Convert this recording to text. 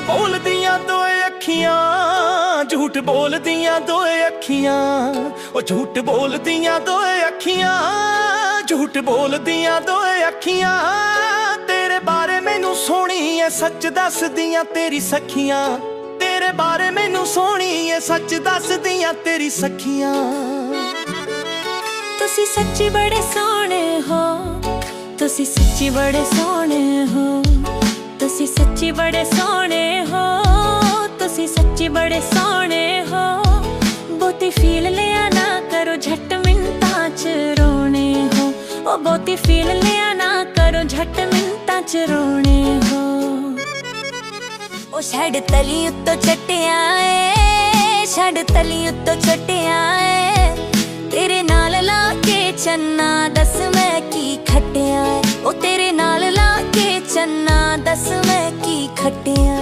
ਬੋਲਦੀਆਂ ਦੋਏ ਅੱਖੀਆਂ, ਝੂਠ ਬੋਲਦੀਆਂ ਦੋਏ ਅੱਖੀਆਂ। ਉਹ ਝੂਠ ਬੋਲਦੀਆਂ ਦੋਏ ਅੱਖੀਆਂ, ਝੂਠ ਬੋਲਦੀਆਂ ਦੋਏ ਅੱਖੀਆਂ। ਤੇਰੇ ਬਾਰੇ ਮੈਨੂੰ ਸੋਹਣੀ ਐ ਸੱਚ ਦੱਸਦੀਆਂ ਤੇਰੀ ਸਖੀਆਂ। ਤੇਰੇ ਬਾਰੇ ਮੈਨੂੰ ਸੋਹਣੀ ਐ ਸੱਚ ਦੱਸਦੀਆਂ ਤੇਰੀ ਸਖੀਆਂ। ਤੁਸੀਂ ਸੱਚੀ ਬੜੇ ਸੋਹਣੇ ਹੋ, ਤੁਸੀਂ ਸੱਚੀ ਬੜੇ ਸੋਹਣੇ ਹੋ, ਤੁਸੀਂ ਸੱਚੀ ਬੜੇ ਸੋਹਣੇ ਹੋ, ਤੁਸੀਂ ਸੱਚੀ ਬੜੇ ਸੋਹਣੇ ਹੋ। ਬਹੁਤੀ ਫੀਲ ਲਿਆ ਨਾ ਕਰੋ ਝੱਟ ਮਿੰਟਾਂ ਚ ਰੋਣੇ ਹੋ। ਉਹ ਬਹੁਤੀ ਫੀਲ ਲਿਆ ਨਾ ਕਰੋ ਝੱਟ ਮਿੰਟਾਂ ਚ ਰੋਣੇ ਹੋ। ਉਹ ਛੱਡ ਤਲੀ ਉੱਤੋਂ ਛੱਟਿਆ ਏ, ਛੱਡ ਤਲੀ ਉੱਤੋਂ ਛੱਟਿਆ ਏ। ਤੇਰੇ ਨਾਲ ਲਾ ਕੇ ਚੰਨਾ ਦੱਸ ਮੈਂ ਕੀ ਖੱਟਿਆ। ਉਹ ਤੇਰੇ ਨਾਲ ਲਾ ਕੇ ਚੰਨਾ ਦੱਸ ਮੈਂ ਕੀ ਖੱਟਿਆ।